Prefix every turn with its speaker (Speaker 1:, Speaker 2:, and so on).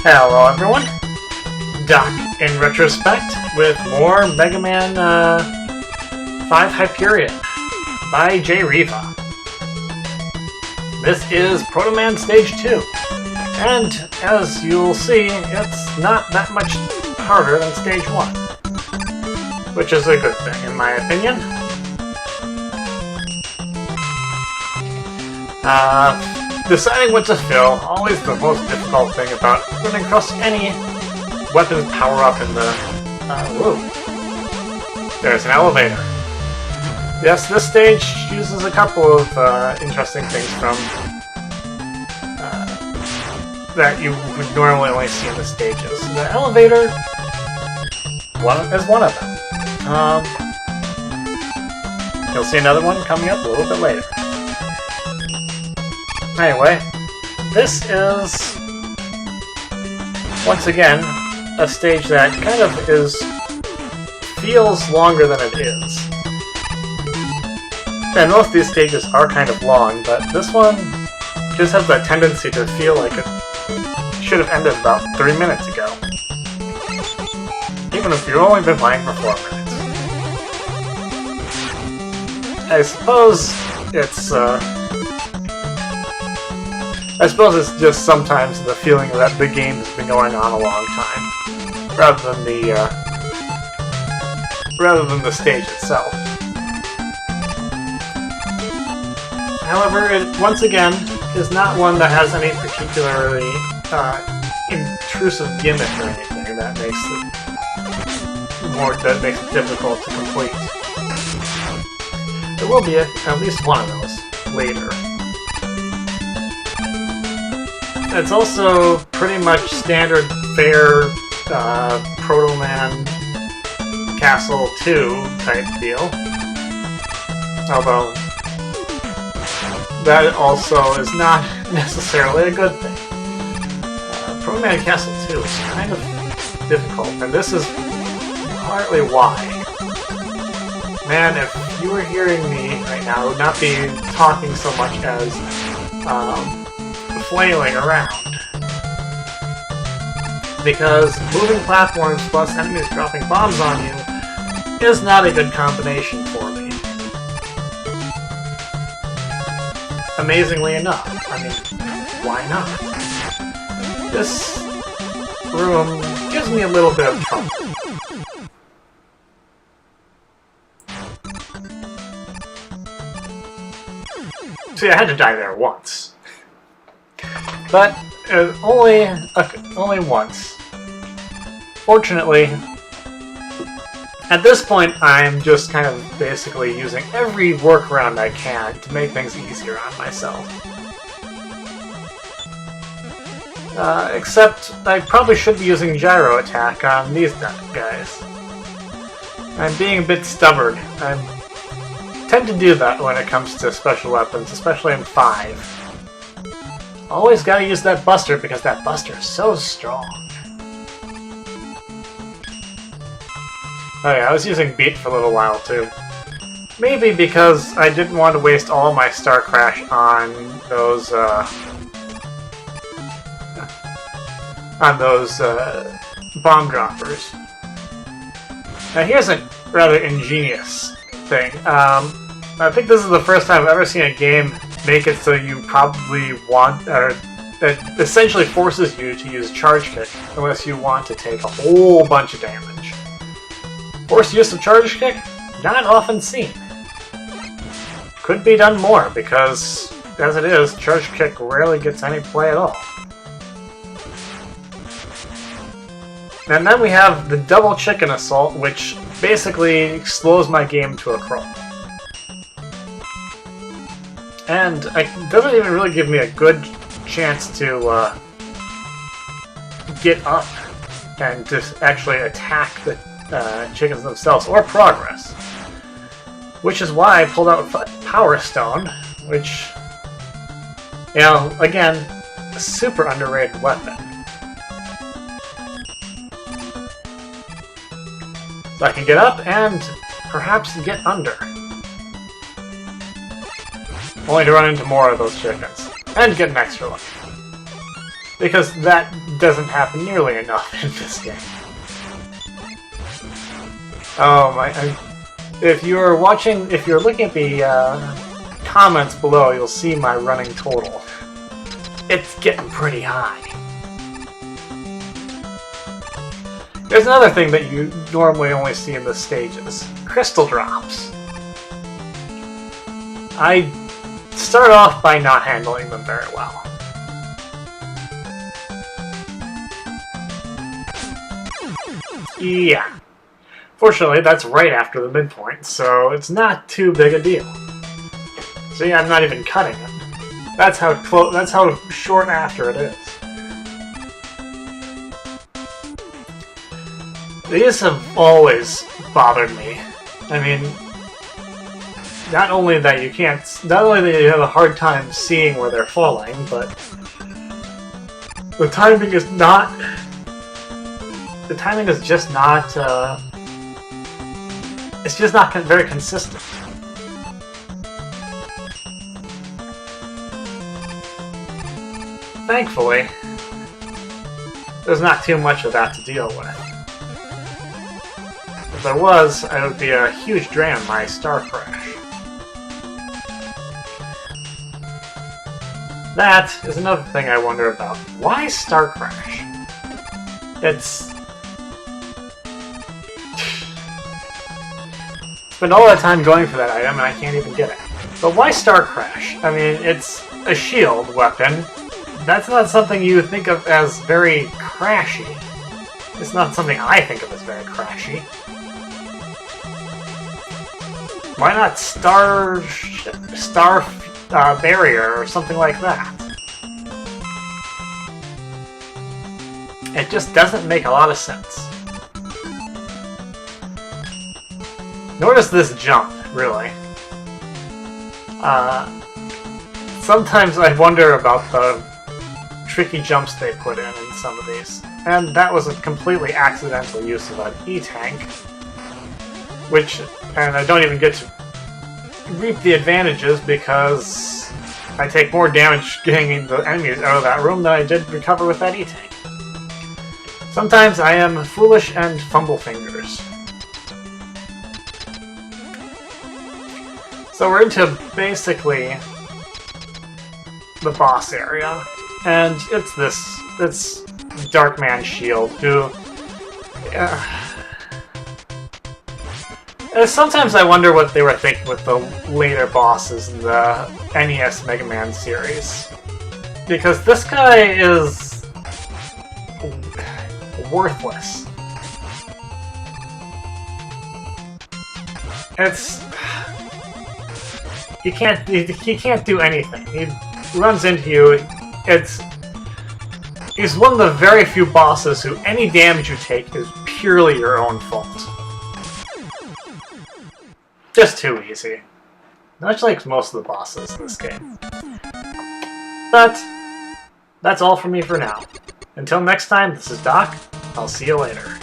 Speaker 1: Hello everyone, Doc in retrospect with more Mega Man 5 Hyperion by J. Riva. This is Proto Man Stage 2, and as you'll see, it's not that much harder than Stage 1, which is a good thing in my opinion. Deciding what to fill, always the most difficult thing about running across any weapons power-up in the... whoa. There's an elevator. Yes, this stage uses a couple of interesting things from... that you would normally only see in the stages. The elevator is one of them. You'll see another one coming up a little bit later. Anyway, this is, once again, a stage that kind of feels longer than it is. And most of these stages are kind of long, but this one just has that tendency to feel like it should have ended about 3 minutes ago. Even if you've only been playing for 4 minutes. I suppose it's just sometimes the feeling that the game has been going on a long time, rather than the stage itself. However, it once again is not one that has any particularly intrusive gimmick or anything that makes it difficult to complete. There will be at least one of those later. It's also pretty much standard fare Proto Castle 2 type deal. Although that also is not necessarily a good thing. Proto Castle 2 is kind of difficult, and this is partly why. Man, if you were hearing me right now, I would not be talking so much as flailing around. Because moving platforms plus enemies dropping bombs on you is not a good combination for me. Amazingly enough. I mean, why not? This room gives me a little bit of trouble. See, I had to die there once. But only once. Fortunately, at this point, I'm just kind of basically using every workaround I can to make things easier on myself. Except I probably should be using gyro attack on these guys. I'm being a bit stubborn. I tend to do that when it comes to special weapons, especially in 5. Always gotta use that buster because that buster is so strong. Oh yeah, I was using beat for a little while too. Maybe because I didn't want to waste all my Star Crash on those bomb droppers. Now here's a rather ingenious thing. I think this is the first time I've ever seen a game make it so you probably want, or that essentially forces you to use Charge Kick unless you want to take a whole bunch of damage. Forced use of Charge Kick? Not often seen. Could be done more because, as it is, Charge Kick rarely gets any play at all. And then we have the double chicken assault, which basically slows my game to a crawl. And it doesn't even really give me a good chance to get up and to actually attack the chickens themselves, or progress. Which is why I pulled out Power Stone, which, you know, again, a super underrated weapon. So I can get up and perhaps get under. Only to run into more of those chickens. And get an extra life. Because that doesn't happen nearly enough in this game. Oh my... If you're looking at the comments below, you'll see my running total. It's getting pretty high. There's another thing that you normally only see in the stages. Crystal drops. I start off by not handling them very well. Yeah. Fortunately, that's right after the midpoint, so it's not too big a deal. See, I'm not even cutting it. That's how short after it is. These have always bothered me. I mean, not only that you have a hard time seeing where they're falling, but the timing is not. The timing is just not. It's just not very consistent. Thankfully, there's not too much of that to deal with. If there was, it would be a huge drain on my star crash. That is another thing I wonder about. Why star crash? It's... Spend all that time going for that item and I can't even get it. But why star crash? I mean, it's a shield weapon. That's not something you think of as very crashy. It's not something I think of as very crashy. Why not star barrier or something like that? It just doesn't make a lot of sense. Nor does this jump, really. Sometimes I wonder about the tricky jumps they put in some of these. And that was a completely accidental use of an E-tank. And I don't even get to reap the advantages because I take more damage getting the enemies out of that room than I did recover with that E-tank. Sometimes I am foolish and fumble fingers. So we're into basically the boss area, and it's Darkman Shield, who... sometimes I wonder what they were thinking with the later bosses in the NES Mega Man series. Because this guy is... worthless. He can't do anything. He runs into you. He's one of the very few bosses who any damage you take is purely your own fault. Just too easy. Much like most of the bosses in this game. But that's all from me for now. Until next time, this is Doc. I'll see you later.